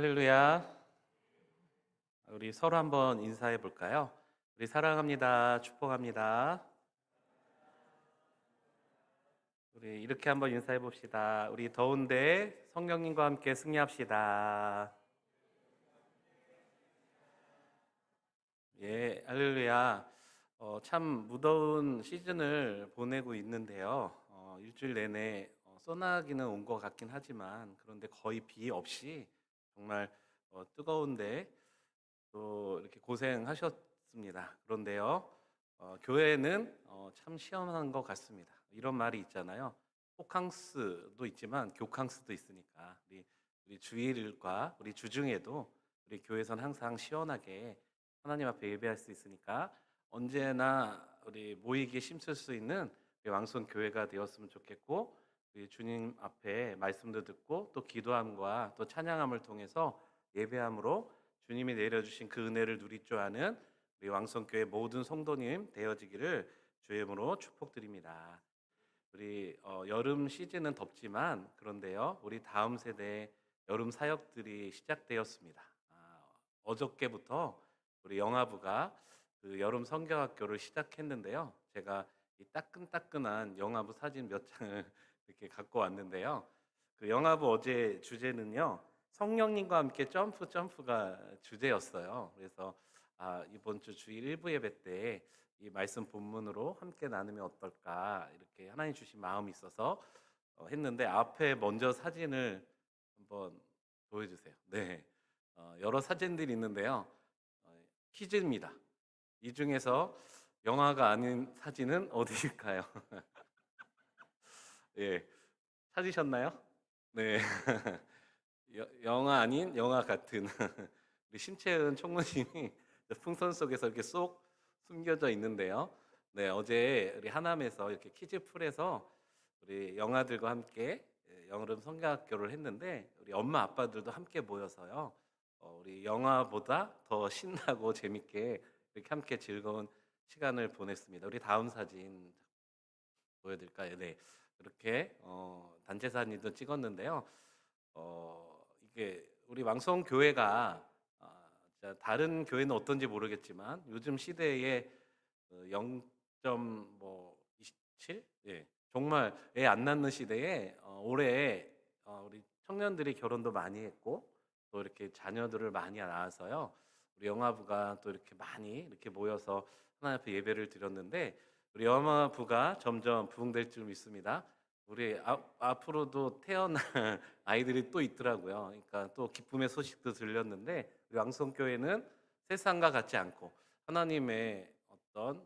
할렐루야. 우리 서로 한번 인사해 볼까요? 우리 사랑합니다. 축복합니다. 우리 이렇게 한번 인사해 봅시다. 우리 더운데 성령님과 함께 승리합시다. 예, 할렐루야. 참 무더운 시즌을 보내고 있는데요. 일주일 내내 소나기는 온 것 같긴 하지만 그런데 거의 비 없이 정말 뜨거운데 또 이렇게 고생하셨습니다. 그런데요, 교회는 참 시원한 것 같습니다. 이런 말이 있잖아요. 호캉스도 있지만 교캉스도 있으니까 우리 주일과 우리 주중에도 우리 교회선 항상 시원하게 하나님 앞에 예배할 수 있으니까 언제나 우리 모이기에 힘쓸 수 있는 우리 왕손 교회가 되었으면 좋겠고, 우리 주님 앞에 말씀도 듣고 또 기도함과 또 찬양함을 통해서 예배함으로 주님이 내려주신 그 은혜를 누릴 줄 아는 우리 왕성교회 모든 성도님 되어지기를 주의 이름으로 축복드립니다. 우리 여름 시즌은 덥지만 그런데요, 우리 다음 세대 여름 사역들이 시작되었습니다. 어저께부터 우리 영아부가 그 여름 성경학교를 시작했는데요. 제가 이 따끈따끈한 영아부 사진 몇 장을 이렇게 갖고 왔는데요. 그 영아부 어제 주제는요, 성령님과 함께 점프가 주제였어요. 그래서 이번 주 주일 일부 예배 때 이 말씀 본문으로 함께 나누면 어떨까 이렇게 하나님 주신 마음이 있어서 했는데, 앞에 먼저 사진을 한번 보여주세요. 네, 여러 사진들이 있는데요. 퀴즈입니다. 이 중에서 영화가 아닌 사진은 어디일까요? 예, 찾으셨나요? 네. 영화 아닌 영화 같은 우리 신채은 총무님이 풍선 속에서 이렇게 쏙 숨겨져 있는데요. 네, 어제 우리 하남에서 이렇게 퀴즈 풀에서 우리 영아들과 함께 여름 성경학교를 했는데, 우리 엄마 아빠들도 함께 모여서요. 우리 영화보다 더 신나고 재밌게 이렇게 함께 즐거운 시간을 보냈습니다. 우리 다음 사진 보여드릴까요? 네, 이렇게 단체 사진도 찍었는데요. 이게 우리 왕성 교회가 다른 교회는 어떤지 모르겠지만 요즘 시대에 0.27, 예, 정말 애 안 낳는 시대에 올해 우리 청년들이 결혼도 많이 했고 또 이렇게 자녀들을 많이 낳아서요. 우리 영화부가 또 이렇게 많이 이렇게 모여서 하나님 앞에 예배를 드렸는데, 우리 영화부가 점점 부흥될 줄 믿습니다. 우리 앞으로도 태어날 아이들이 또 있더라고요. 그러니까 또 기쁨의 소식도 들렸는데, 우리 왕성교회는 세상과 같지 않고 하나님의 어떤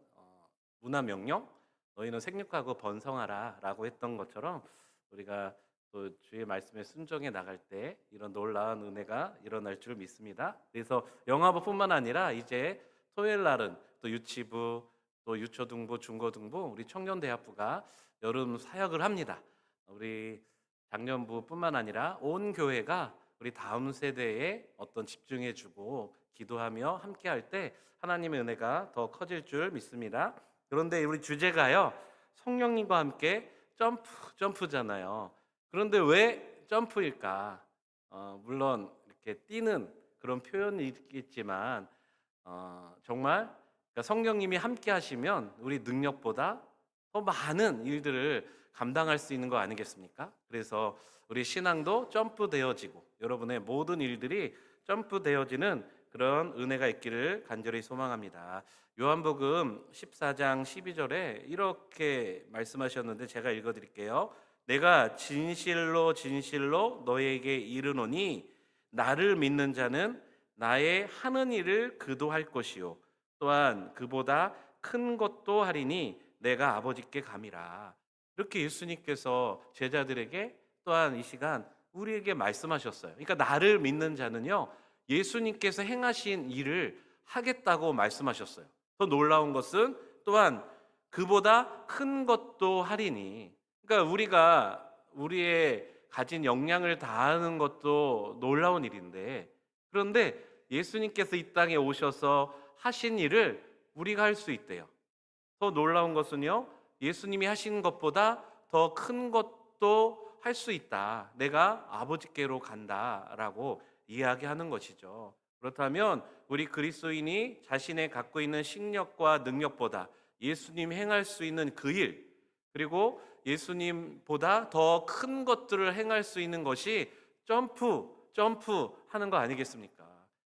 문화 명령, 너희는 생육하고 번성하라라고 했던 것처럼 우리가 또 주의 말씀에 순종해 나갈 때 이런 놀라운 은혜가 일어날 줄 믿습니다. 그래서 영화부뿐만 아니라 이제 토요일 날은 또 유치부, 또 유초등부, 중고등부, 우리 청년대학부가 여름 사역을 합니다. 우리 작년부뿐만 아니라 온 교회가 우리 다음 세대에 어떤 집중해주고 기도하며 함께할 때 하나님의 은혜가 더 커질 줄 믿습니다. 그런데 우리 주제가요, 성령님과 함께 점프잖아요. 그런데 왜 점프일까? 물론 이렇게 뛰는 그런 표현이 있겠지만 정말 그러니까 성령님이 함께 하시면 우리 능력보다 더 많은 일들을 감당할 수 있는 거 아니겠습니까? 그래서 우리 신앙도 점프되어지고 여러분의 모든 일들이 점프되어지는 그런 은혜가 있기를 간절히 소망합니다. 요한복음 14장 12절에 이렇게 말씀하셨는데 제가 읽어드릴게요. 내가 진실로 진실로 너에게 이르노니 나를 믿는 자는 나의 하는 일을 그도 할 것이요 또한 그보다 큰 것도 하리니 내가 아버지께 감이라. 이렇게 예수님께서 제자들에게 또한 이 시간 우리에게 말씀하셨어요. 그러니까 나를 믿는 자는요, 예수님께서 행하신 일을 하겠다고 말씀하셨어요. 더 놀라운 것은 또한 그보다 큰 것도 하리니. 그러니까 우리가 우리의 가진 역량을 다하는 것도 놀라운 일인데, 그런데 예수님께서 이 땅에 오셔서 하신 일을 우리가 할 수 있대요. 더 놀라운 것은요, 예수님이 하신 것보다 더 큰 것도 할 수 있다. 내가 아버지께로 간다라고 이야기하는 것이죠. 그렇다면 우리 그리스도인이 자신의 갖고 있는 식력과 능력보다 예수님 행할 수 있는 그 일, 그리고 예수님보다 더 큰 것들을 행할 수 있는 것이 점프 하는 거 아니겠습니까?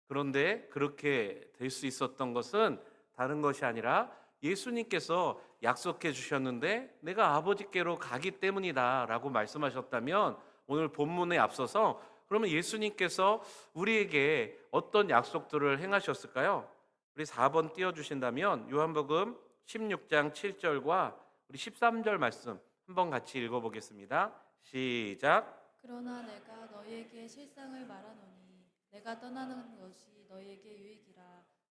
그런데 그렇게 될 수 있었던 것은 다른 것이 아니라 예수님께서 약속해 주셨는데 내가 아버지께로 가기 때문이다 라고 말씀하셨다면, 오늘 본문에 앞서서 그러면 예수님께서 우리에게 어떤 약속들을 행하셨을까요? 우리 4번 띄워주신다면 요한복음 16장 7절과 우리 13절 말씀 한번 같이 읽어보겠습니다. 시작. 그러나 내가 너희에게 실상을 말하노니 내가 떠나는 것이 너희에게 유익이라.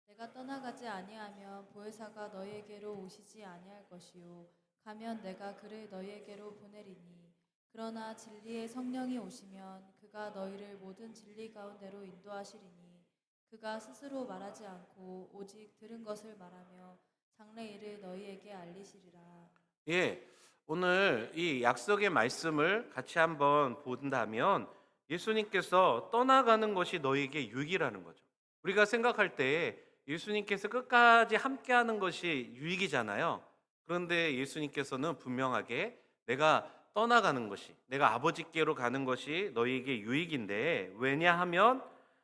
내가 떠나가지 아니하면 보혜사가 너희에게로 오시지 아니할 것이요 가면 내가 그를 너희에게로 보내리니. 그러나 진리의 성령이 오시면 그가 너희를 모든 진리 가운데로 인도하시리니 그가 스스로 말하지 않고 오직 들은 것을 말하며 장래 일을 너희에게 알리시리라. 예, 오늘 이 약속의 말씀을 같이 한번 본다면 예수님께서 떠나가는 것이 너희에게 유익이라는 거죠. 우리가 생각할 때 예수님께서 끝까지 함께하는 것이 유익이잖아요. 그런데 예수님께서는 분명하게 내가 떠나가는 것이, 내가 아버지께로 가는 것이 너희에게 유익인데, 왜냐하면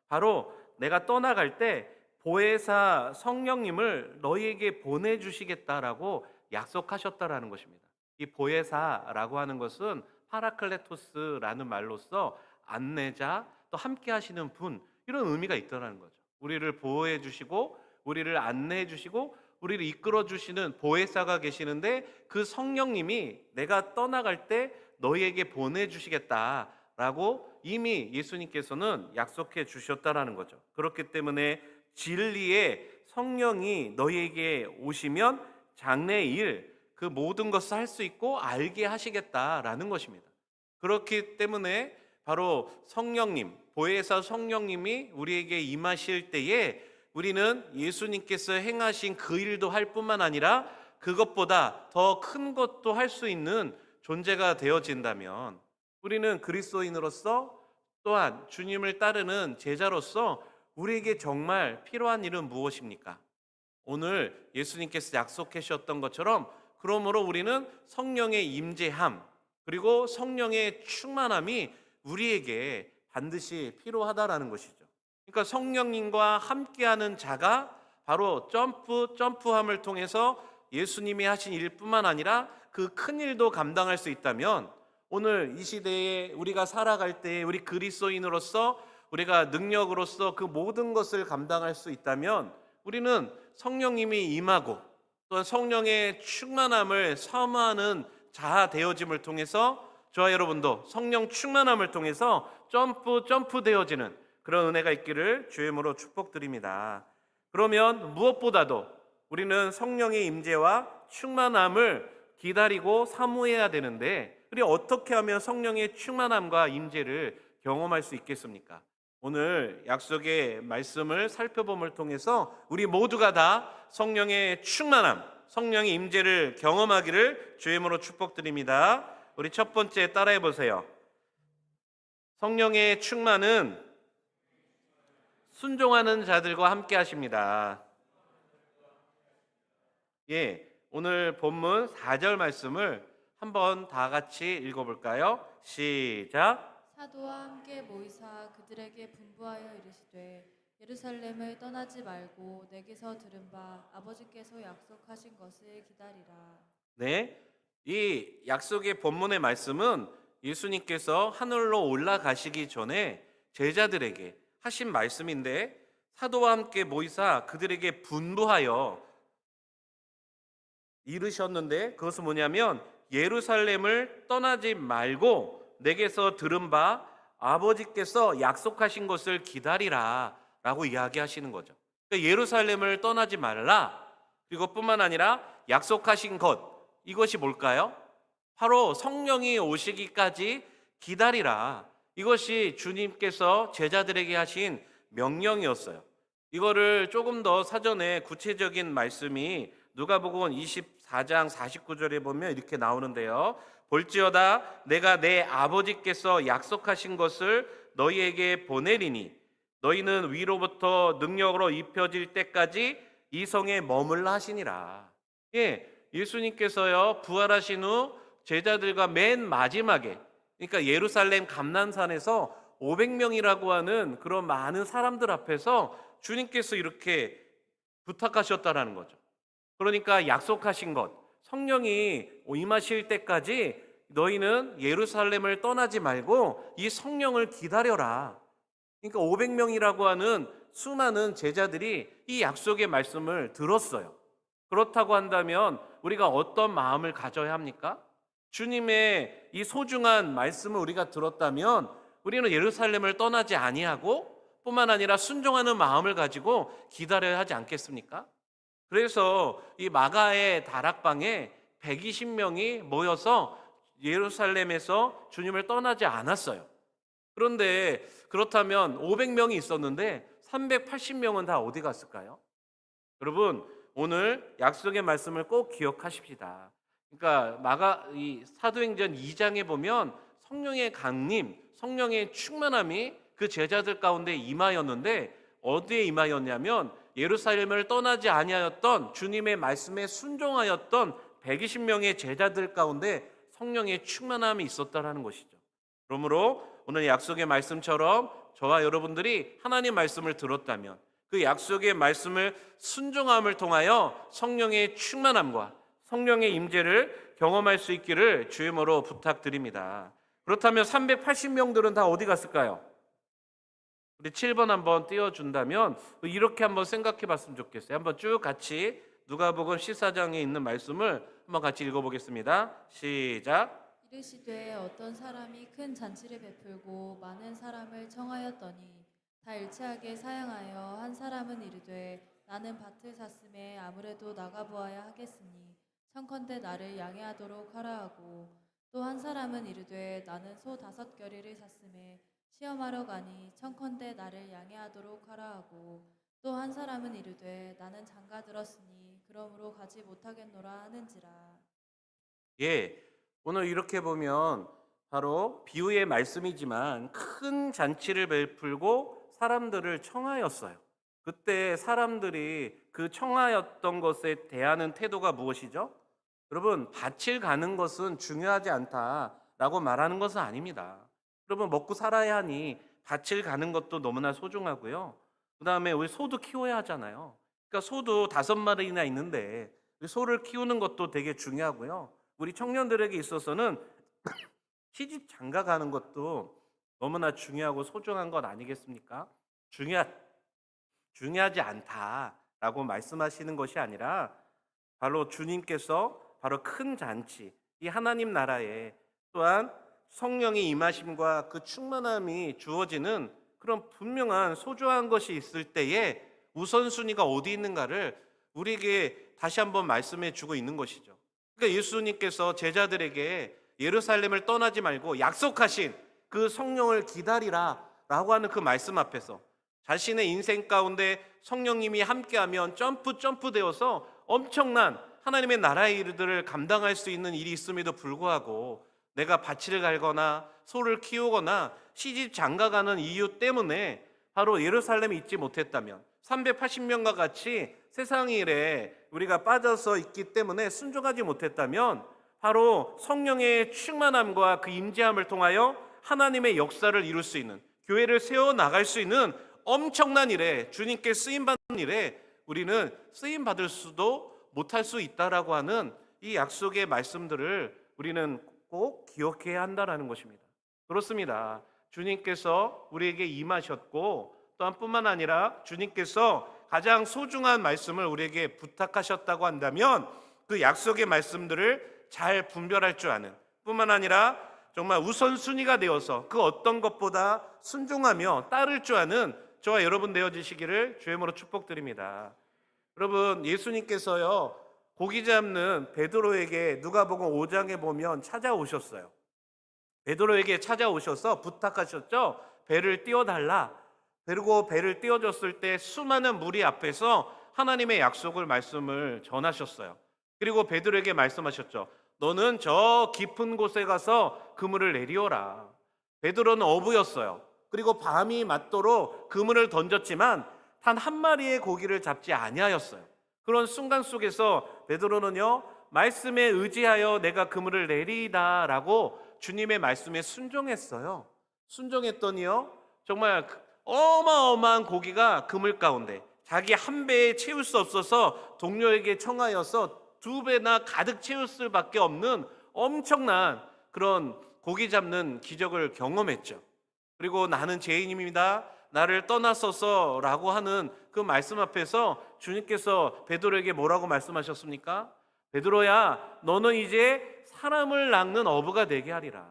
바로 내가 떠나갈 때 보혜사 성령님을 너희에게 보내주시겠다라고 약속하셨다라는 것입니다. 이 보혜사라고 하는 것은 파라클레토스라는 말로서 안내자, 또 함께 하시는 분, 이런 의미가 있다는 거죠. 우리를 보호해 주시고 우리를 안내해 주시고 우리를 이끌어 주시는 보혜사가 계시는데, 그 성령님이 내가 떠나갈 때 너희에게 보내주시겠다라고 이미 예수님께서는 약속해 주셨다라는 거죠. 그렇기 때문에 진리의 성령이 너희에게 오시면 장래 일, 그 모든 것을 할 수 있고 알게 하시겠다라는 것입니다. 그렇기 때문에 바로 성령님, 보혜사 성령님이 우리에게 임하실 때에 우리는 예수님께서 행하신 그 일도 할 뿐만 아니라 그것보다 더 큰 것도 할 수 있는 존재가 되어진다면, 우리는 그리스도인으로서 또한 주님을 따르는 제자로서 우리에게 정말 필요한 일은 무엇입니까? 오늘 예수님께서 약속해 주셨던 것처럼, 그러므로 우리는 성령의 임재함, 그리고 성령의 충만함이 우리에게 반드시 필요하다라는 것이죠. 그러니까 성령님과 함께하는 자가 바로 점프함을 통해서 예수님이 하신 일뿐만 아니라 그 큰 일도 감당할 수 있다면, 오늘 이 시대에 우리가 살아갈 때 우리 그리스도인으로서 우리가 능력으로서 그 모든 것을 감당할 수 있다면, 우리는 성령님이 임하고 또한 성령의 충만함을 사모하는 자 되어짐을 통해서 저와 여러분도 성령 충만함을 통해서 점프 되어지는 그런 은혜가 있기를 주의 이름으로 축복드립니다. 그러면 무엇보다도 우리는 성령의 임재와 충만함을 기다리고 사모해야 되는데, 우리 어떻게 하면 성령의 충만함과 임재를 경험할 수 있겠습니까? 오늘 약속의 말씀을 살펴봄을 통해서 우리 모두가 다 성령의 충만함, 성령의 임재를 경험하기를 주의 이름으로 축복드립니다. 우리 첫 번째 따라해 보세요. 성령의 충만은 순종하는 자들과 함께 하십니다. 예, 오늘 본문 4절 말씀을 한번 다 같이 읽어볼까요? 시작. 사도와 함께 모이사 그들에게 분부하여 이르시되 예루살렘을 떠나지 말고 내게서 들은 바 아버지께서 약속하신 것을 기다리라. 네, 이 약속의 본문의 말씀은 예수님께서 하늘로 올라가시기 전에 제자들에게 하신 말씀인데, 사도와 함께 모이사 그들에게 분부하여 이르셨는데, 그것은 뭐냐면 예루살렘을 떠나지 말고 내게서 들은 바 아버지께서 약속하신 것을 기다리라 라고 이야기하시는 거죠. 그러니까 예루살렘을 떠나지 말라, 그리고 뿐만 아니라 약속하신 것, 이것이 뭘까요? 바로 성령이 오시기까지 기다리라. 이것이 주님께서 제자들에게 하신 명령이었어요. 이거를 조금 더 사전에 구체적인 말씀이 누가복음 24장 49절에 보면 이렇게 나오는데요. 볼지어다 내가 내 아버지께서 약속하신 것을 너희에게 보내리니 너희는 위로부터 능력으로 입혀질 때까지 이 성에 머물라 하시니라. 예, 예수님께서요 부활하신 후 제자들과 맨 마지막에, 그러니까 예루살렘 감난산에서 500명이라고 하는 그런 많은 사람들 앞에서 주님께서 이렇게 부탁하셨다라는 거죠. 그러니까 약속하신 것, 성령이 임하실 때까지 너희는 예루살렘을 떠나지 말고 이 성령을 기다려라. 그러니까 500명이라고 하는 수많은 제자들이 이 약속의 말씀을 들었어요. 그렇다고 한다면 우리가 어떤 마음을 가져야 합니까? 주님의 이 소중한 말씀을 우리가 들었다면 우리는 예루살렘을 떠나지 아니하고 뿐만 아니라 순종하는 마음을 가지고 기다려야 하지 않겠습니까? 그래서 이 마가의 다락방에 120명이 모여서 예루살렘에서 주님을 떠나지 않았어요. 그런데 그렇다면 500명이 있었는데 380명은 다 어디 갔을까요? 여러분, 오늘 약속의 말씀을 꼭 기억하십시다. 그러니까 이 사도행전 2장에 보면 성령의 강림, 성령의 충만함이 그 제자들 가운데 임하였는데 어디에 임하였냐면 예루살렘을 떠나지 아니하였던 주님의 말씀에 순종하였던 120명의 제자들 가운데 성령의 충만함이 있었다라는 것이죠. 그러므로 오늘 약속의 말씀처럼 저와 여러분들이 하나님 말씀을 들었다면 그 약속의 말씀을 순종함을 통하여 성령의 충만함과 성령의 임재를 경험할 수 있기를 주임으로 부탁드립니다. 그렇다면 380명들은 다 어디 갔을까요? 우리 7번 한번 띄워준다면 이렇게 한번 생각해 봤으면 좋겠어요. 한번 쭉 같이 누가복음 14장에 있는 말씀을 한번 같이 읽어보겠습니다. 시작. 이르시되 어떤 사람이 큰 잔치를 베풀고 많은 사람을 청하였더니 다 일체하게 사양하여 한 사람은 이르되 나는 밭을 샀음에 아무래도 나가보아야 하겠으니 청컨대 나를 양해하도록 하라 하고 또 한 사람은 이르되 나는 소 5겨리를 샀음에 시험하러 가니 청컨대 나를 양해하도록 하라 하고 또 한 사람은 이르되 나는 장가 들었으니 그러므로 가지 못하겠노라 하는지라. 예, 오늘 이렇게 보면 바로 비유의 말씀이지만 큰 잔치를 베풀고 사람들을 청하였어요. 그때 사람들이 그 청하였던 것에 대하는 태도가 무엇이죠? 여러분, 밭을 가는 것은 중요하지 않다라고 말하는 것은 아닙니다. 여러분, 먹고 살아야 하니 밭을 가는 것도 너무나 소중하고요. 그 다음에 우리 소도 키워야 하잖아요. 그러니까 소도 5마리나 있는데 소를 키우는 것도 되게 중요하고요. 우리 청년들에게 있어서는 시집 장가 가는 것도 너무나 중요하고 소중한 것 아니겠습니까? 중요하지 않다라고 말씀하시는 것이 아니라 바로 주님께서 바로 큰 잔치, 이 하나님 나라에 또한 성령의 임하심과 그 충만함이 주어지는 그런 분명한 소중한 것이 있을 때에 우선순위가 어디 있는가를 우리에게 다시 한번 말씀해 주고 있는 것이죠. 그러니까 예수님께서 제자들에게 예루살렘을 떠나지 말고 약속하신 그 성령을 기다리라 라고 하는 그 말씀 앞에서 자신의 인생 가운데 성령님이 함께하면 점프 되어서 엄청난 하나님의 나라의 일들을 감당할 수 있는 일이 있음에도 불구하고 내가 밭을 갈거나 소를 키우거나 시집 장가가는 이유 때문에 바로 예루살렘에 있지 못했다면 380명과 같이 세상 일에 우리가 빠져서 있기 때문에 순종하지 못했다면 바로 성령의 충만함과 그 임재함을 통하여 하나님의 역사를 이룰 수 있는, 교회를 세워나갈 수 있는 엄청난 일에, 주님께 쓰임받는 일에 우리는 쓰임받을 수도 못할 수 있다라고 하는 이 약속의 말씀들을 우리는 꼭 기억해야 한다는 것입니다. 그렇습니다. 주님께서 우리에게 임하셨고 또한 뿐만 아니라 주님께서 가장 소중한 말씀을 우리에게 부탁하셨다고 한다면 그 약속의 말씀들을 잘 분별할 줄 아는, 뿐만 아니라 정말 우선순위가 되어서 그 어떤 것보다 순종하며 따를 줄 아는 저와 여러분 되어지시기를 주의 이름으로 축복드립니다. 여러분, 예수님께서요 고기 잡는 베드로에게 누가복음 5장에 보면 찾아오셨어요. 베드로에게 찾아오셔서 부탁하셨죠. 배를 띄워달라. 그리고 배를 띄워줬을 때 수많은 무리 앞에서 하나님의 약속을 말씀을 전하셨어요. 그리고 베드로에게 말씀하셨죠. 너는 저 깊은 곳에 가서 그물을 내리어라. 베드로는 어부였어요. 그리고 밤이 맞도록 그물을 던졌지만 단 한 마리의 고기를 잡지 아니하였어요. 그런 순간 속에서 베드로는요, 말씀에 의지하여 내가 그물을 내리다라고 주님의 말씀에 순종했어요. 순종했더니요, 정말 어마어마한 고기가 그물 가운데 자기 한 배에 채울 수 없어서 동료에게 청하여서 두 배나 가득 채울 수밖에 없는 엄청난 그런 고기 잡는 기적을 경험했죠. 그리고 나는 죄인입니다, 나를 떠나소서라고 하는 그 말씀 앞에서 주님께서 베드로에게 뭐라고 말씀하셨습니까? 베드로야, 너는 이제 사람을 낚는 어부가 되게 하리라.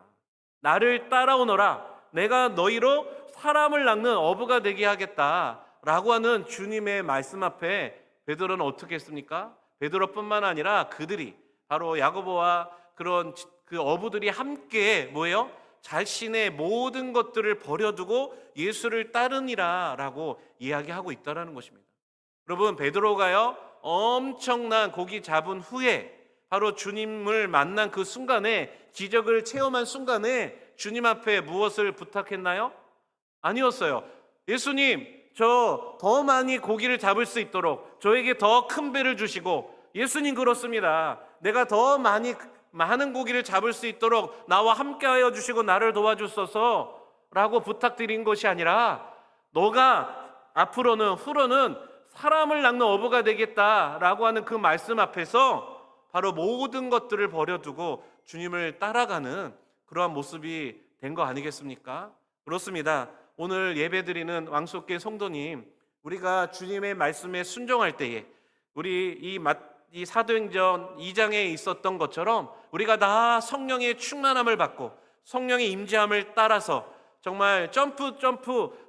나를 따라오너라. 내가 너희로 사람을 낚는 어부가 되게 하겠다라고 하는 주님의 말씀 앞에 베드로는 어떻게 했습니까? 베드로뿐만 아니라 그들이, 바로 야고보와 그런 그 어부들이 함께 뭐예요? 자신의 모든 것들을 버려두고 예수를 따르니라라고 이야기하고 있다라는 것입니다. 여러분, 베드로가요, 엄청난 고기 잡은 후에 바로 주님을 만난 그 순간에, 기적을 체험한 순간에 주님 앞에 무엇을 부탁했나요? 아니었어요. 예수님, 저 더 많이 고기를 잡을 수 있도록 저에게 더 큰 배를 주시고, 예수님 그렇습니다, 내가 더 많은 고기를 잡을 수 있도록 나와 함께하여 주시고 나를 도와주소서 라고 부탁드린 것이 아니라, 너가 앞으로는 후로는 사람을 낚는 어부가 되겠다라고 하는 그 말씀 앞에서 바로 모든 것들을 버려두고 주님을 따라가는 그러한 모습이 된 거 아니겠습니까? 그렇습니다. 오늘 예배드리는 왕속계 성도님, 우리가 주님의 말씀에 순종할 때에 우리 이 사도행전 2장에 있었던 것처럼 우리가 다 성령의 충만함을 받고 성령의 임재함을 따라서 정말 점프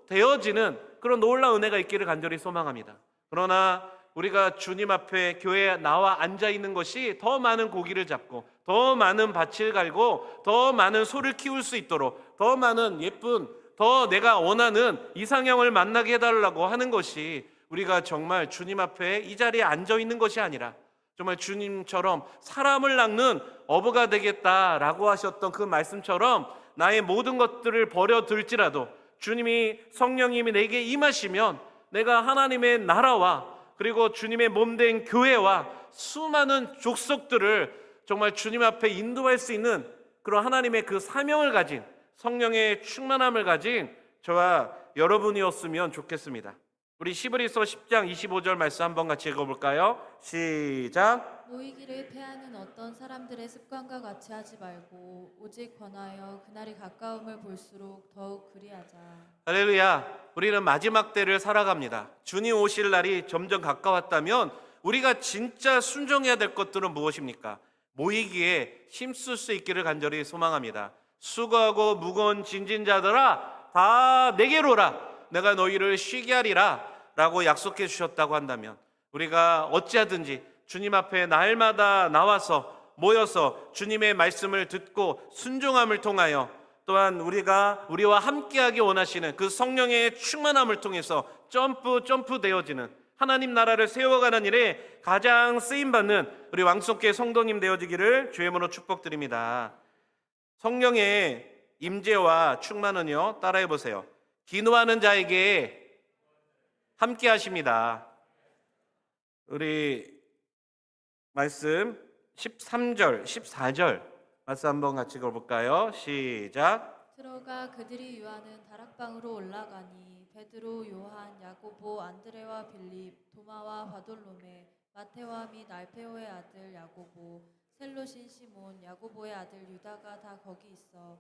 되어지는 그런 놀라운 은혜가 있기를 간절히 소망합니다. 그러나 우리가 주님 앞에 교회에 나와 앉아 있는 것이 더 많은 고기를 잡고 더 많은 밭을 갈고 더 많은 소를 키울 수 있도록 더 많은 예쁜, 더 내가 원하는 이상형을 만나게 해달라고 하는 것이, 우리가 정말 주님 앞에 이 자리에 앉아 있는 것이 아니라 정말 주님처럼 사람을 낚는 어부가 되겠다라고 하셨던 그 말씀처럼 나의 모든 것들을 버려둘지라도 주님이, 성령님이 내게 임하시면 내가 하나님의 나라와 그리고 주님의 몸된 교회와 수많은 족속들을 정말 주님 앞에 인도할 수 있는 그런 하나님의 그 사명을 가진, 성령의 충만함을 가진 저와 여러분이었으면 좋겠습니다. 우리 히브리서 10장 25절 말씀 한번 같이 읽어볼까요? 시작. 모이기를 패하는 어떤 사람들의 습관과 같이 하지 말고 오직 권하여 그날이 가까움을 볼수록 더욱 그리하자. 할렐루야. 우리는 마지막 때를 살아갑니다. 주님 오실 날이 점점 가까웠다면 우리가 진짜 순종해야 될 것들은 무엇입니까? 모이기에 힘쓸 수 있기를 간절히 소망합니다. 수고하고 무거운 짐진 자들아, 다 내게로 오라. 내가 너희를 쉬게 하리라 라고 약속해 주셨다고 한다면, 우리가 어찌하든지 주님 앞에 날마다 나와서 모여서 주님의 말씀을 듣고 순종함을 통하여, 또한 우리와 함께하기 원하시는 그 성령의 충만함을 통해서 점프 되어지는 하나님 나라를 세워가는 일에 가장 쓰임받는 우리 왕속계 성도님 되어지기를 주의 이름으로 축복드립니다. 성령의 임재와 충만은요, 따라해 보세요. 기도하는 자에게 함께 하십니다. 우리 말씀 13절, 14절 말씀 한번 같이 읽어볼까요? 시작. 들어가 그들이 유하는 다락방으로 올라가니 베드로, 요한, 야고보, 안드레와 빌립, 도마와 바돌로메, 마테와 및 알페오의 아들 야고보, 셀롯인 시몬, 야고보의 아들 유다가 다 거기 있어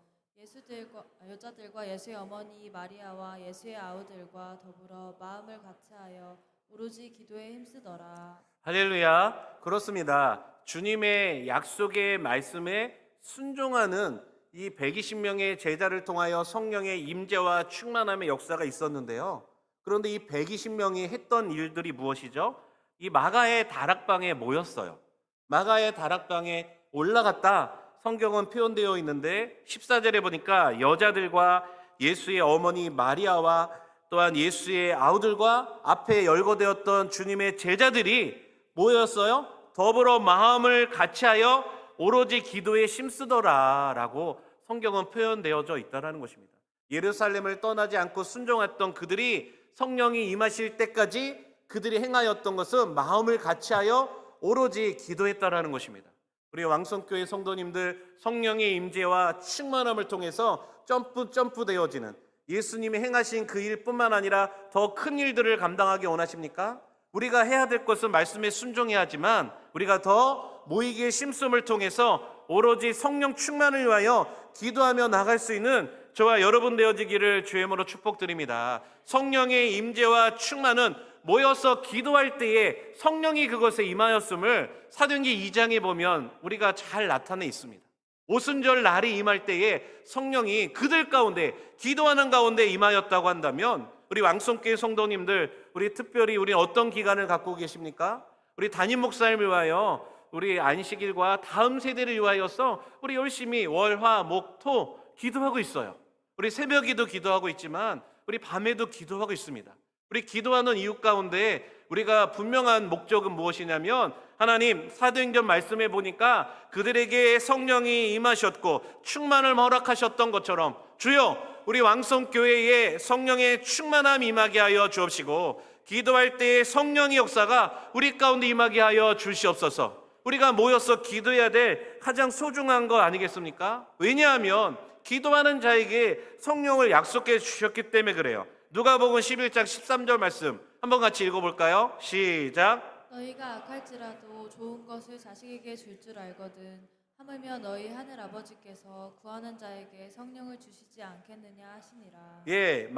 여자들과 예수의 어머니 마리아와 예수의 아우들과 더불어 마음을 같이하여 오로지 기도에 힘쓰더라. 할렐루야. 그렇습니다. 주님의 약속의 말씀에 순종하는 이 120명의 제자를 통하여 성령의 임재와 충만함의 역사가 있었는데요. 그런데 이 120명이 했던 일들이 무엇이죠? 이 마가의 다락방에 모였어요. 마가의 다락방에 올라갔다 성경은 표현되어 있는데 14절에 보니까 여자들과 예수의 어머니 마리아와 또한 예수의 아우들과 앞에 열거되었던 주님의 제자들이 모였어요. 더불어 마음을 같이하여 오로지 기도에 힘쓰더라 라고 성경은 표현되어져 있다는 것입니다. 예루살렘을 떠나지 않고 순종했던 그들이 성령이 임하실 때까지 그들이 행하였던 것은 마음을 같이하여 오로지 기도했다라는 것입니다. 우리 왕성교회 성도님들, 성령의 임재와 충만함을 통해서 점프 되어지는 예수님이 행하신 그 일뿐만 아니라 더 큰 일들을 감당하기 원하십니까? 우리가 해야 될 것은 말씀에 순종해야 하지만 우리가 더 모이기의 심씀을 통해서 오로지 성령 충만을 위하여 기도하며 나갈 수 있는 저와 여러분 되어지기를 주의 이름으로 축복드립니다. 성령의 임재와 충만은 모여서 기도할 때에 성령이 그것에 임하였음을 사도행전 2장에 보면 우리가 잘 나타내 있습니다. 오순절 날이 임할 때에 성령이 그들 가운데 기도하는 가운데 임하였다고 한다면 우리 왕성교회 성도님들, 우리 특별히 우리 어떤 기간을 갖고 계십니까? 우리 담임 목사님을 위하여 우리 안식일과 다음 세대를 위하여서 우리 열심히 월, 화, 목, 토 기도하고 있어요. 우리 새벽에도 기도하고 있지만 우리 밤에도 기도하고 있습니다. 우리 기도하는 이유 가운데 우리가 분명한 목적은 무엇이냐면 하나님, 사도행전 말씀해 보니까 그들에게 성령이 임하셨고 충만을 허락하셨던 것처럼 주여 우리 왕성교회에 성령의 충만함 임하게 하여 주옵시고 기도할 때에 성령의 역사가 우리 가운데 임하게 하여 주시옵소서. 우리가 모여서 기도해야 될 가장 소중한 거 아니겠습니까? 왜냐하면 기도하는 자에게 성령을 약속해 주셨기 때문에 그래요. 누가복음 11장 13절 말씀 한번 같이 읽어볼까요? 시작. 너희가 악할지라도 좋은 것을 자식에게 줄 줄 알거든 하물며 너희 하늘 아버지께서 구하는 자에게 성령을 주시지 않겠느냐 하시니라. 예,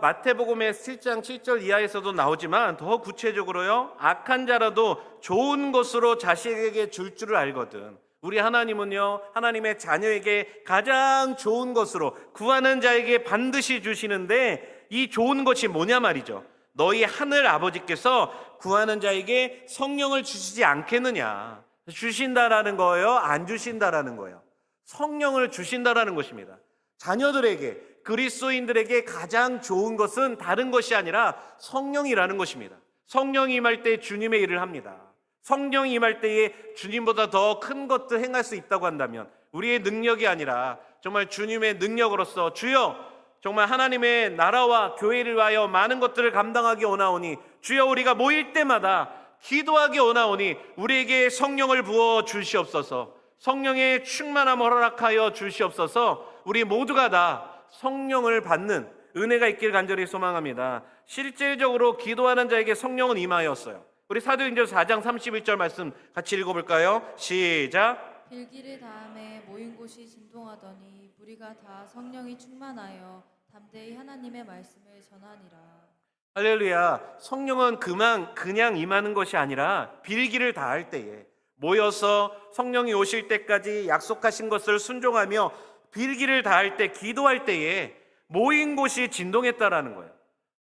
마태복음의 7장 7절 이하에서도 나오지만 더 구체적으로요. 악한 자라도 좋은 것으로 자식에게 줄 줄을 알거든. 우리 하나님은요, 하나님의 자녀에게 가장 좋은 것으로 구하는 자에게 반드시 주시는데 이 좋은 것이 뭐냐 말이죠. 너희 하늘 아버지께서 구하는 자에게 성령을 주시지 않겠느냐. 주신다라는 거예요? 안 주신다라는 거예요? 성령을 주신다라는 것입니다. 자녀들에게, 그리스도인들에게 가장 좋은 것은 다른 것이 아니라 성령이라는 것입니다. 성령이 임할 때 주님의 일을 합니다. 성령이 임할 때에 주님보다 더 큰 것들 행할 수 있다고 한다면 우리의 능력이 아니라 정말 주님의 능력으로서 주여 정말 하나님의 나라와 교회를 위하여 많은 것들을 감당하기 원하오니 주여 우리가 모일 때마다 기도하기 원하오니 우리에게 성령을 부어 주시옵소서. 성령의 충만함을 허락하여 주시옵소서. 우리 모두가 다 성령을 받는 은혜가 있길 간절히 소망합니다. 실질적으로 기도하는 자에게 성령은 임하였어요. 우리 사도행전 4장 31절 말씀 같이 읽어볼까요? 시작. 빌기를 다음에 모인 곳이 진동하더니 무리가 다 성령이 충만하여 담대히 하나님의 말씀을 전하니라. 할렐루야. 성령은 그냥 임하는 것이 아니라 빌기를 다할 때에 모여서 성령이 오실 때까지 약속하신 것을 순종하며 빌기를 다할 때 기도할 때에 모인 곳이 진동했다라는 거예요.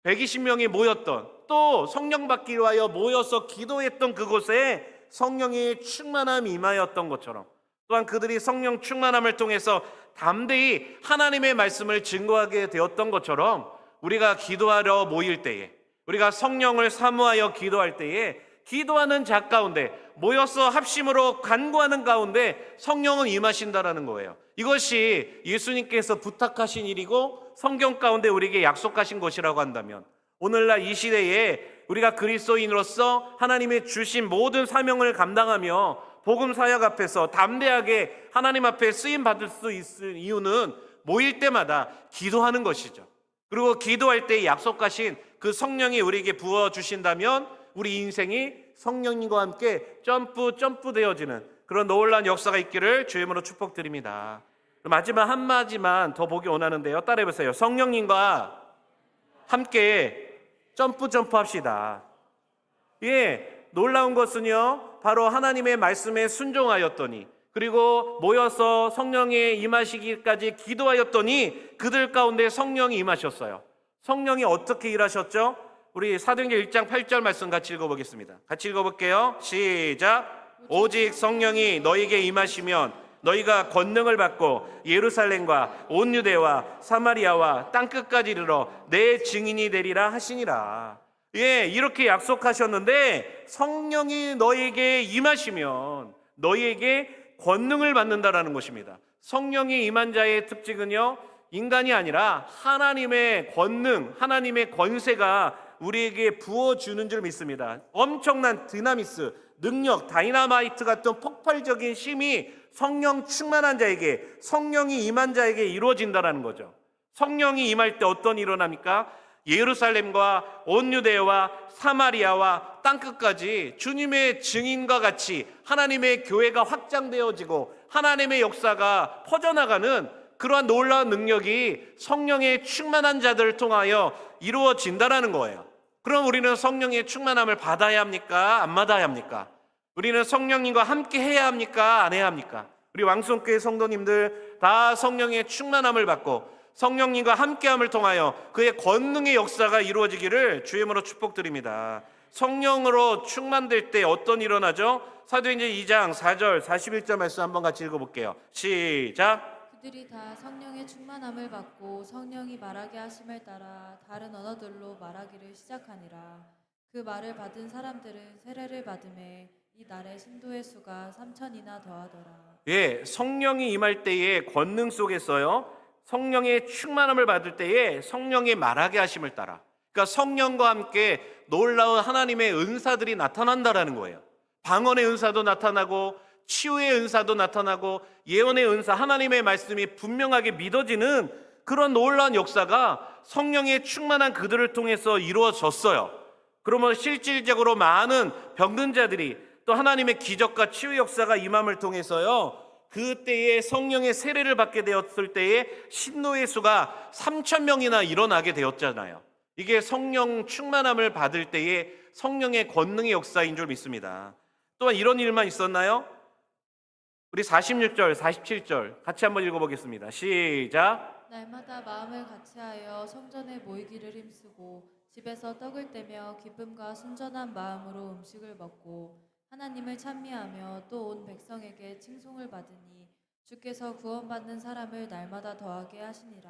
120명이 모였던 또 성령 받기 위하여 모여서 기도했던 그곳에 성령의 충만함이 임하였던 것처럼 또한 그들이 성령 충만함을 통해서 담대히 하나님의 말씀을 증거하게 되었던 것처럼 우리가 기도하러 모일 때에 우리가 성령을 사모하여 기도할 때에 기도하는 자 가운데 모여서 합심으로 간구하는 가운데 성령은 임하신다라는 거예요. 이것이 예수님께서 부탁하신 일이고 성경 가운데 우리에게 약속하신 것이라고 한다면 오늘날 이 시대에 우리가 그리스도인으로서 하나님의 주신 모든 사명을 감당하며 복음 사역 앞에서 담대하게 하나님 앞에 쓰임 받을 수 있을 이유는 모일 때마다 기도하는 것이죠. 그리고 기도할 때 약속하신 그 성령이 우리에게 부어주신다면 우리 인생이 성령님과 함께 점프 되어지는 그런 놀라운 역사가 있기를 주의 이름으로 축복드립니다. 마지막 한마디만 더 보기 원하는데요. 따라해보세요. 성령님과 함께 점프 합시다. 예, 놀라운 것은요 바로 하나님의 말씀에 순종하였더니 그리고 모여서 성령의 임하시기까지 기도하였더니 그들 가운데 성령이 임하셨어요. 성령이 어떻게 일하셨죠? 우리 사도행전 1장 8절 말씀 같이 읽어보겠습니다. 같이 읽어볼게요. 시작. 오직 성령이 너희에게 임하시면 너희가 권능을 받고 예루살렘과 온 유대와 사마리아와 땅끝까지 이르러 내 증인이 되리라 하시니라. 예, 이렇게 약속하셨는데 성령이 너희에게 임하시면 너희에게 권능을 받는다라는 것입니다. 성령이 임한 자의 특징은요 인간이 아니라 하나님의 권능, 하나님의 권세가 우리에게 부어주는 줄 믿습니다. 엄청난 드나미스, 능력, 다이나마이트 같은 폭발적인 힘이 성령 충만한 자에게, 성령이 임한 자에게 이루어진다는 거죠. 성령이 임할 때 어떤 일이 일어납니까? 예루살렘과 온 유대와 사마리아와 땅끝까지 주님의 증인과 같이 하나님의 교회가 확장되어지고 하나님의 역사가 퍼져나가는 그러한 놀라운 능력이 성령의 충만한 자들을 통하여 이루어진다는 거예요. 그럼 우리는 성령의 충만함을 받아야 합니까? 안 받아야 합니까? 우리는 성령님과 함께 해야 합니까? 안 해야 합니까? 우리 왕성교회 성도님들 다 성령의 충만함을 받고 성령님과 함께함을 통하여 그의 권능의 역사가 이루어지기를 주의 이름으로 축복드립니다. 성령으로 충만될 때 어떤 일이 일어나죠? 사도행전 2장 4절 41절 말씀 한번 같이 읽어볼게요. 시작. 그들이 다 성령의 충만함을 받고 성령이 말하게 하심을 따라 다른 언어들로 말하기를 시작하니라. 그 말을 받은 사람들은 세례를 받음에 이 날에 신도의 수가 3,000이나 더하더라. 예, 성령이 임할 때의 권능 속에서요, 성령의 충만함을 받을 때에 성령의 말하게 하심을 따라, 그러니까 성령과 함께 놀라운 하나님의 은사들이 나타난다라는 거예요. 방언의 은사도 나타나고 치유의 은사도 나타나고 예언의 은사, 하나님의 말씀이 분명하게 믿어지는 그런 놀라운 역사가 성령의 충만한 그들을 통해서 이루어졌어요. 그러면 실질적으로 많은 병든 자들이 또 하나님의 기적과 치유 역사가 임함을 통해서요, 그때에 성령의 세례를 받게 되었을 때에 신도의 수가 3,000명이나 일어나게 되었잖아요. 이게 성령 충만함을 받을 때에 성령의 권능의 역사인 줄 믿습니다. 또한 이런 일만 있었나요? 우리 46절, 47절 같이 한번 읽어보겠습니다. 시작. 날마다 마음을 같이하여 성전에 모이기를 힘쓰고 집에서 떡을 떼며 기쁨과 순전한 마음으로 음식을 먹고 하나님을 찬미하며 또 온 백성에게 칭송을 받으니 주께서 구원받는 사람을 날마다 더하게 하시니라.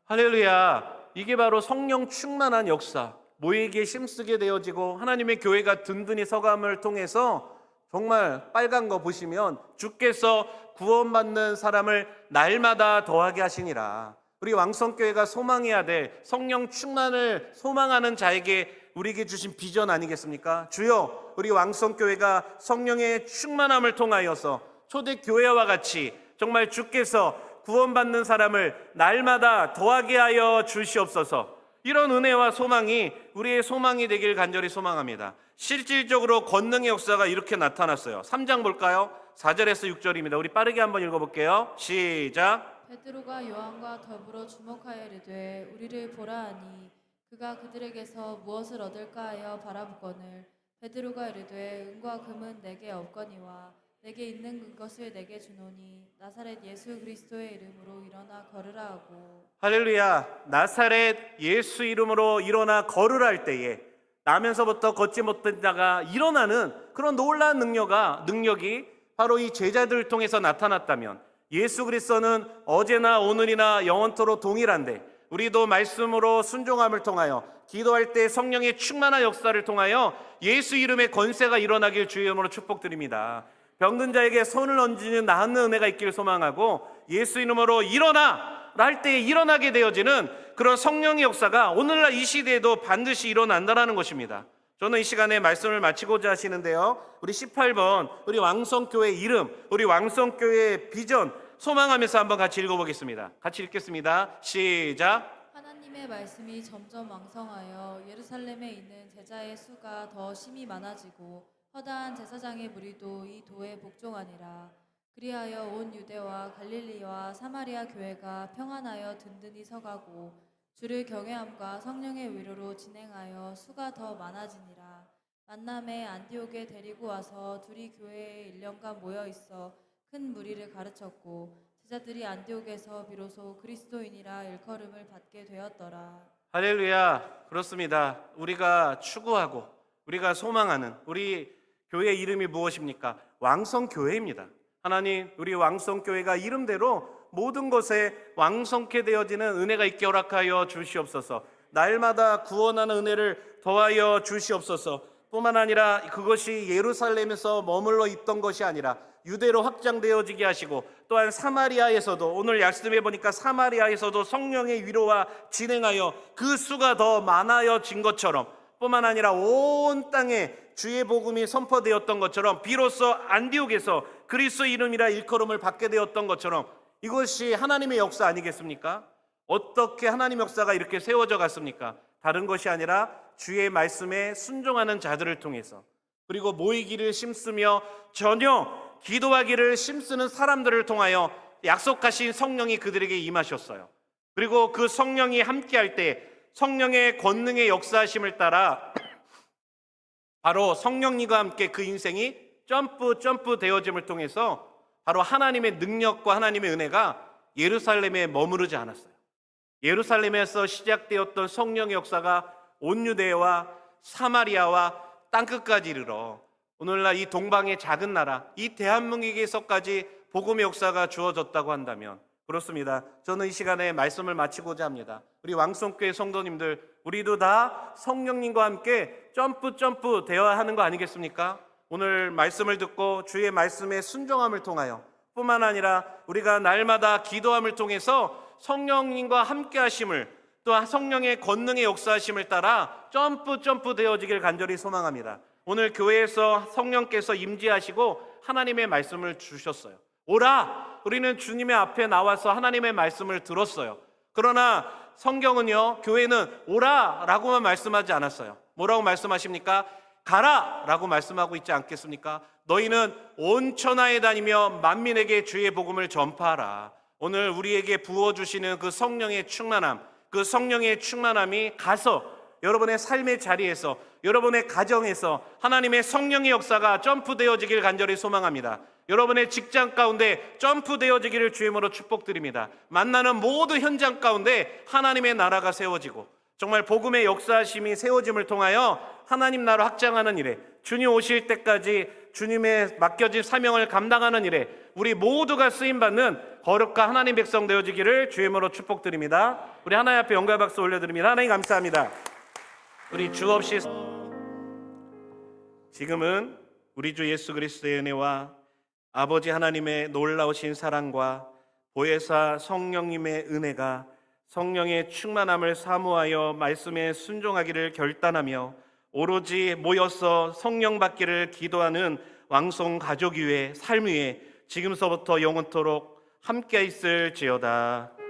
할렐루야. 이게 바로 성령 충만한 역사, 모이기에 힘쓰게 되어지고 하나님의 교회가 든든히 서감을 통해서 정말 빨간 거 보시면 주께서 구원받는 사람을 날마다 더하게 하시니라. 우리 왕성교회가 소망해야 될 성령 충만을 소망하는 자에게 우리에게 주신 비전 아니겠습니까? 주여, 우리 왕성교회가 성령의 충만함을 통하여서 초대교회와 같이 정말 주께서 구원받는 사람을 날마다 더하게 하여 주시옵소서. 이런 은혜와 소망이 우리의 소망이 되길 간절히 소망합니다. 실질적으로 권능의 역사가 이렇게 나타났어요. 3장 볼까요? 4절에서 6절입니다. 우리 빠르게 한번 읽어볼게요. 시작. 베드로가 요한과 더불어 주목하여 이르되 우리를 보라 하니 그가 그들에게서 무엇을 얻을까 하여 바라보거늘 베드로가 이르되 은과 금은 내게 없거니와 내게 있는 것을 내게 주노니 나사렛 예수 그리스도의 이름으로 일어나 걸으라 하고. 할렐루야. 나사렛 예수 이름으로 일어나 걸으라 할 때에 나면서부터 걷지 못했다가 일어나는 그런 놀라운 능력이 바로 이 제자들을 통해서 나타났다면 예수 그리스도는 어제나 오늘이나 영원토록 동일한데 우리도 말씀으로 순종함을 통하여 기도할 때 성령의 충만한 역사를 통하여 예수 이름의 권세가 일어나길 주의 이름으로 축복드립니다. 병든 자에게 손을 얹는 나은 은혜가 있기를 소망하고 예수 이름으로 일어나 할 때에 일어나게 되어지는 그런 성령의 역사가 오늘날 이 시대에도 반드시 일어난다는 것입니다. 저는 이 시간에 말씀을 마치고자 하시는데요, 우리 18번 우리 왕성교회 이름, 우리 왕성교회 비전 소망하면서 한번 같이 읽어보겠습니다. 같이 읽겠습니다. 시작. 하나님의 말씀이 점점 왕성하여 예루살렘에 있는 제자의 수가 더 심히 많아지고 허다한 제사장의 무리도 이 도에 복종하니라. 그리하여 온 유대와 갈릴리와 사마리아 교회가 평안하여 든든히 서가고 주를 경외함과 성령의 위로로 진행하여 수가 더 많아지니라. 만남에 안디옥에 데리고 와서 둘이 교회에 1년간 모여 있어 큰 무리를 가르쳤고 제자들이 안디옥에서 비로소 그리스도인이라 일컬음을 받게 되었더라. 할렐루야. 그렇습니다. 우리가 추구하고 우리가 소망하는 우리 교회 이름이 무엇입니까? 왕성교회입니다. 하나님, 우리 왕성교회가 이름대로 모든 것에 왕성케 되어지는 은혜가 있게 허락하여 주시옵소서. 날마다 구원하는 은혜를 더하여 주시옵소서. 뿐만 아니라 그것이 예루살렘에서 머물러 있던 것이 아니라 유대로 확장되어지게 하시고, 또한 사마리아에서도 오늘 말씀해 보니까 사마리아에서도 성령의 위로와 진행하여 그 수가 더 많아진 것처럼, 뿐만 아니라 온 땅에 주의 복음이 선포되었던 것처럼, 비로소 안디옥에서 그리스도 이름이라 일컬음을 받게 되었던 것처럼, 이것이 하나님의 역사 아니겠습니까? 어떻게 하나님의 역사가 이렇게 세워져 갔습니까? 다른 것이 아니라 주의 말씀에 순종하는 자들을 통해서, 그리고 모이기를 심쓰며 전혀 기도하기를 심쓰는 사람들을 통하여 약속하신 성령이 그들에게 임하셨어요. 그리고 그 성령이 함께할 때 성령의 권능의 역사하심을 따라 바로 성령님과 함께 그 인생이 점프 되어짐을 통해서 바로 하나님의 능력과 하나님의 은혜가 예루살렘에 머무르지 않았어요. 예루살렘에서 시작되었던 성령의 역사가 온 유대와 사마리아와 땅끝까지 이르러 오늘날 이 동방의 작은 나라, 이 대한민국에서까지 복음의 역사가 주어졌다고 한다면, 그렇습니다. 저는 이 시간에 말씀을 마치고자 합니다. 우리 왕성교회 성도님들, 우리도 다 성령님과 함께 점프 되어야 하는 거 아니겠습니까? 오늘 말씀을 듣고 주의 말씀에 순종함을 통하여 뿐만 아니라 우리가 날마다 기도함을 통해서 성령님과 함께 하심을, 또 성령의 권능의 역사하심을 따라 점프 되어지길 간절히 소망합니다. 오늘 교회에서 성령께서 임재하시고 하나님의 말씀을 주셨어요. 오라! 우리는 주님의 앞에 나와서 하나님의 말씀을 들었어요. 그러나 성경은요, 교회는 오라! 라고만 말씀하지 않았어요. 뭐라고 말씀하십니까? 가라! 라고 말씀하고 있지 않겠습니까? 너희는 온 천하에 다니며 만민에게 주의 복음을 전파하라. 오늘 우리에게 부어주시는 그 성령의 충만함, 그 성령의 충만함이 가서 여러분의 삶의 자리에서, 여러분의 가정에서 하나님의 성령의 역사가 점프되어지길 간절히 소망합니다. 여러분의 직장 가운데 점프되어지기를 주임으로 축복드립니다. 만나는 모든 현장 가운데 하나님의 나라가 세워지고, 정말 복음의 역사심이 세워짐을 통하여 하나님 나라 확장하는 일에, 주님 오실 때까지 주님의 맡겨진 사명을 감당하는 일에 우리 모두가 쓰임받는 거룩한 하나님 백성 되어지기를 주임으로 축복드립니다. 우리 하나님 앞에 영광의 박수 올려드립니다. 하나님 감사합니다. 우리 주 없이 지금은 우리 주 예수 그리스도의 은혜와 아버지 하나님의 놀라우신 사랑과 보혜사 성령님의 은혜가 성령의 충만함을 사모하여 말씀에 순종하기를 결단하며 오로지 모여서 성령 받기를 기도하는 왕성 가족 위에 삶 위에 지금서부터 영원토록 함께 있을지어다.